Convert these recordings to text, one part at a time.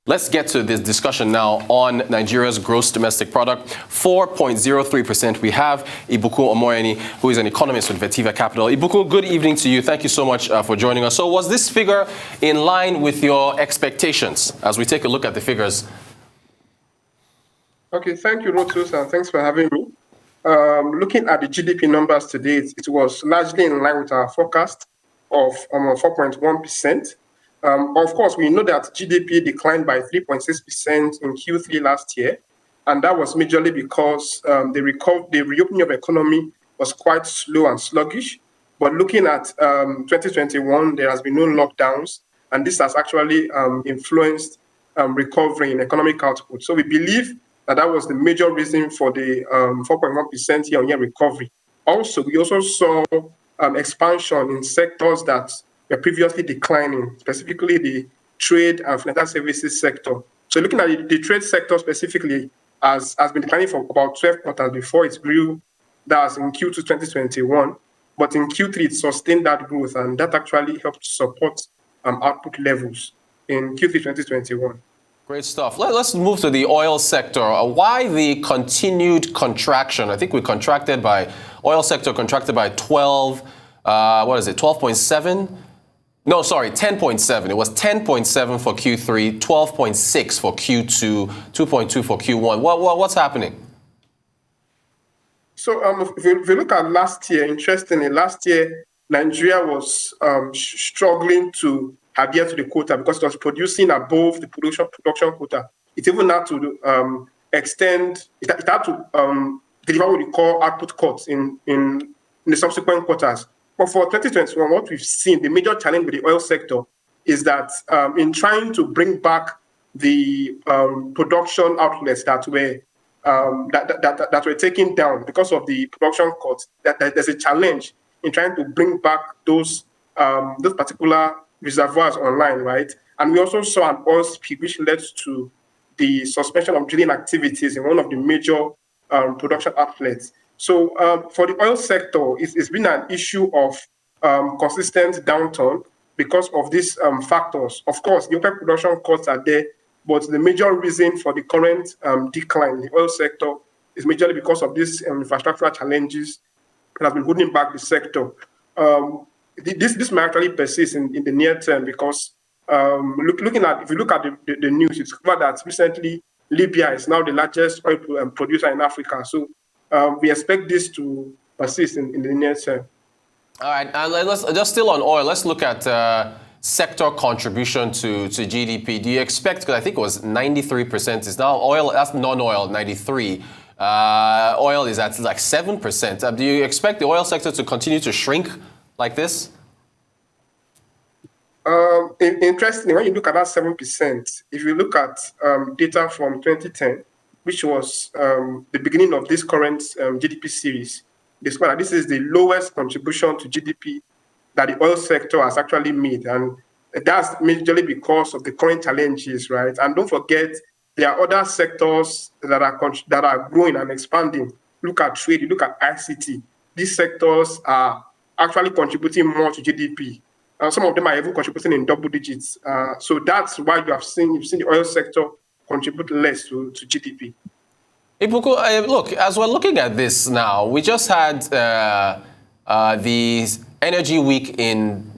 Let's get to this discussion now on Nigeria's gross domestic product, 4.03%. We have Ibukun Omoyeni, who is an economist with Vetiva Capital. Ibukun, good evening to you. Thank you so much for joining us. So was this figure in line with your expectations as we take a look at the figures? Okay, thank you, Rotus, and thanks for having me. Looking at the GDP numbers today, it was largely in line with our forecast of 4.1%. Of course, we know that GDP declined by 3.6% in Q3 last year, and that was majorly because the reopening of the economy was quite slow and sluggish. But looking at 2021, there has been no lockdowns, and this has actually influenced recovery in economic output. So we believe that was the major reason for the 4.1% year-on-year recovery. Also, we also saw expansion in sectors that were previously declining, specifically the trade and financial services sector. So looking at the trade sector specifically has been declining for about 12 quarters before it grew. That's in Q2 2021. But in Q3, it sustained that growth, and that actually helped support output levels in Q3 2021. Great stuff. Let's move to the oil sector. Why the continued contraction? I think oil sector contracted by 12.7? No, sorry, 10.7. It was 10.7 for Q3, 12.6 for Q2, 2.2 for Q1. What's happening? So if you look at last year, interestingly, last year, Nigeria was struggling to adhere to the quota because it was producing above the production quota. It even had to extend, it had to deliver what we call output cuts in the subsequent quarters. But for 2021, what we've seen, the major challenge with the oil sector is that in trying to bring back the production outlets that were taken down because of the production cuts, that there's a challenge in trying to bring back those particular reservoirs online, right? And we also saw an oil spill which led to the suspension of drilling activities in one of the major production outlets. So for the oil sector, it's been an issue of consistent downturn because of these factors. Of course, the OPEC production cuts are there, but the major reason for the current decline in the oil sector is majorly because of these infrastructural challenges that have been holding back the sector. This might actually persist in the near term because if you look at the news, it's clear that recently Libya is now the largest oil producer in Africa. So we expect this to persist in the near term. All right, and let's just still on oil. Let's look at sector contribution to GDP. Do you expect? Because I think it was 93%. Is now oil. That's non-oil 93. Oil is at like 7%. Do you expect the oil sector to continue to shrink like this? Interestingly, when you look at that 7%, if you look at data from 2010, which was the beginning of this current GDP series, discover that this is the lowest contribution to GDP that the oil sector has actually made. And that's majorly because of the current challenges, right? And don't forget, there are other sectors that are growing and expanding. Look at trade, you look at ICT. These sectors are actually contributing more to GDP. Some of them are even contributing in double digits. So that's why you've seen the oil sector contribute less to GDP. Ibukun, look, as we're looking at this now, we just had the Energy Week in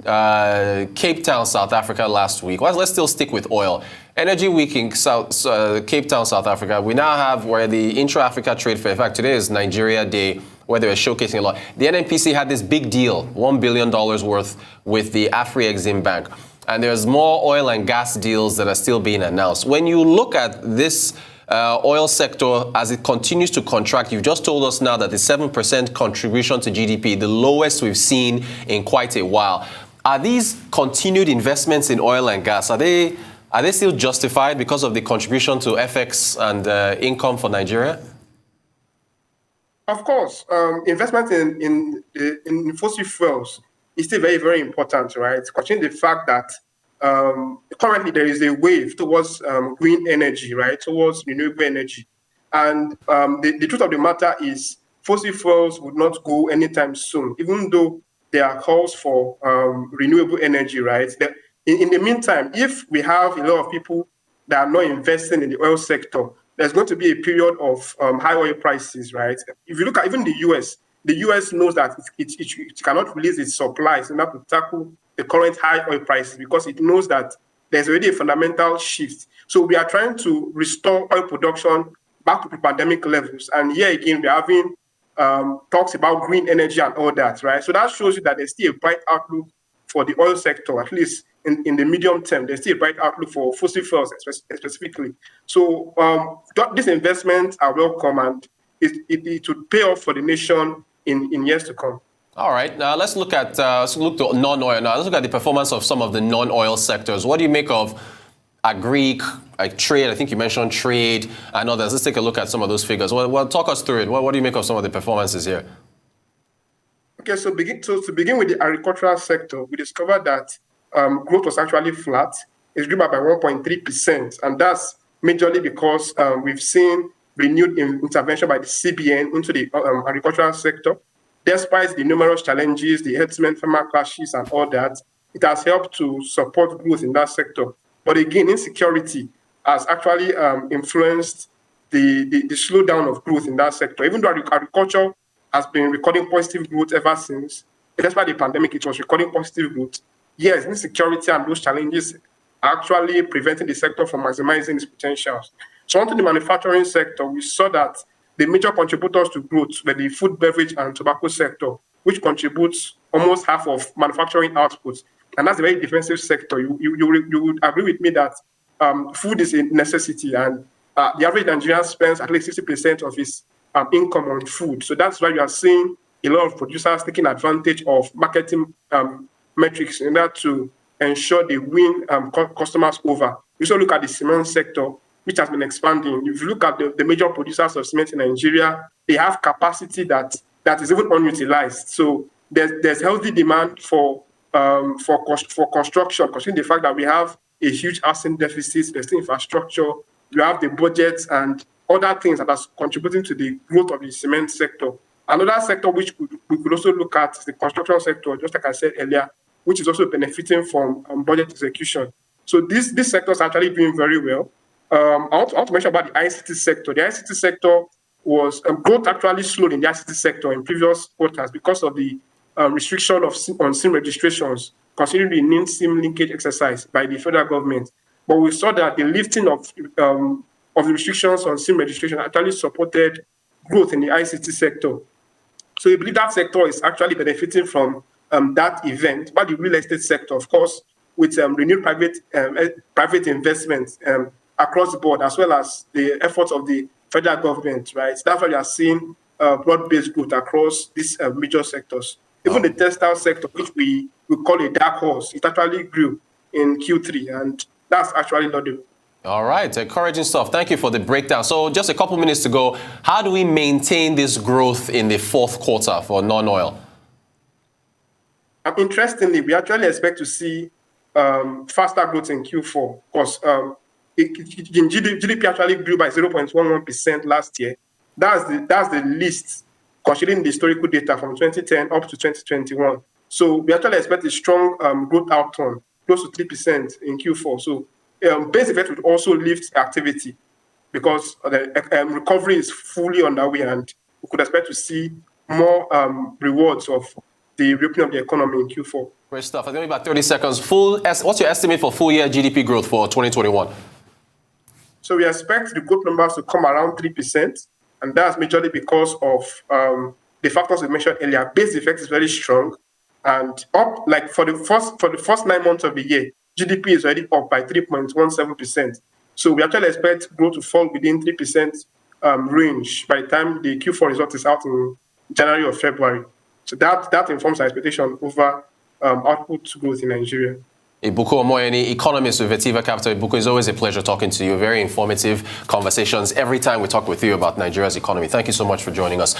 Cape Town, South Africa last week. Let's still stick with oil. Energy Week in Cape Town, South Africa. We now have where the Intra-Africa Trade Fair, in fact, today is Nigeria Day, where they were showcasing a lot. The NNPC had this big deal, $1 billion worth with the Afri-Exim Bank. And there's more oil and gas deals that are still being announced. When you look at this oil sector as it continues to contract, you've just told us now that the 7% contribution to GDP, the lowest we've seen in quite a while. Are these continued investments in oil and gas, are they still justified because of the contribution to FX and income for Nigeria? Of course, investment in fossil fuels is still very, very important, right? Considering the fact that currently there is a wave towards green energy, right? Towards renewable energy. And the truth of the matter is fossil fuels would not go anytime soon, even though there are calls for renewable energy, right? In the meantime, if we have a lot of people that are not investing in the oil sector, there's going to be a period of high oil prices, right? If you look at even the US knows that it cannot release its supplies in order to tackle the current high oil prices because it knows that there's already a fundamental shift. So we are trying to restore oil production back to pre-pandemic levels. And here again, we're having talks about green energy and all that, right? So that shows you that there's still a bright outlook for the oil sector, at least in the medium term. There's still a bright outlook for fossil fuels specifically. So these investments are welcome, and it would pay off for the nation in years to come. All right, now let's look to non-oil now. Let's look at the performance of some of the non-oil sectors. What do you make of agri, trade? I think you mentioned trade and others. Let's take a look at some of those figures. Well, talk us through it. What do you make of some of the performances here? Okay, so to begin with the agricultural sector, we discovered that growth was actually flat. It's grew by 1.3%, and that's majorly because we've seen renewed intervention by the CBN into the agricultural sector. Despite the numerous challenges, the herdsmen-farmer clashes and all that, it has helped to support growth in that sector. But again, insecurity has actually influenced the slowdown of growth in that sector. Even though agriculture has been recording positive growth ever since, despite the pandemic, it was recording positive growth. Yes, insecurity and those challenges are actually preventing the sector from maximizing its potentials. So onto the manufacturing sector, we saw that the major contributors to growth were the food, beverage, and tobacco sector, which contributes almost half of manufacturing output. And that's a very defensive sector. You would agree with me that food is a necessity, and the average Nigerian spends at least 60% of his income on food. So that's why you are seeing a lot of producers taking advantage of marketing metrics in order to ensure they win customers over. We also look at the cement sector, which has been expanding. If you look at the major producers of cement in Nigeria, they have capacity that is even unutilized. So there's healthy demand for construction, considering the fact that we have a huge housing deficit, there's still infrastructure, you have the budgets and other things that are contributing to the growth of the cement sector. Another sector which we could also look at is the construction sector, just like I said earlier, which is also benefiting from budget execution. So this sector is actually doing very well. I want to mention about the ICT sector. The ICT sector was growth actually slowed in the ICT sector in previous quarters because of the restriction on SIM registrations, considering the NIN SIM linkage exercise by the federal government. But we saw that the lifting of the restrictions on SIM registration actually supported growth in the ICT sector. So we believe that sector is actually benefiting from that event. But the real estate sector, of course, with renewed private investments across the board, as well as the efforts of the federal government, right? That's why we are seeing broad-based growth across these major sectors. Even the textile sector, which we call a dark horse, it actually grew in Q3, and that's actually laudable. All right, encouraging stuff. Thank you for the breakdown. So just a couple minutes to go. How do we maintain this growth in the fourth quarter for non-oil? Interestingly, we actually expect to see faster growth in Q4 because GDP actually grew by 0.11% last year. That's the least, considering the historical data from 2010 up to 2021. So we actually expect a strong growth outturn, close to 3% in Q4. So base effect would also lift activity because the recovery is fully underway, and we could expect to see more rewards of the reopening of the economy in Q4. Great stuff. I think about 30 seconds. What's your estimate for full year GDP growth for 2021? So we expect the growth numbers to come around 3%, and that's majorly because of the factors we mentioned earlier. Base effect is very strong, and up like for the first 9 months of the year, GDP is already up by 3.17%. So we actually expect growth to fall within 3% range by the time the Q4 result is out in January or February. So that informs our expectation over output growth in Nigeria. Ibukun Omoyeni, Economist with Vetiva Capital. Ibukun, it's always a pleasure talking to you. Very informative conversations every time we talk with you about Nigeria's economy. Thank you so much for joining us.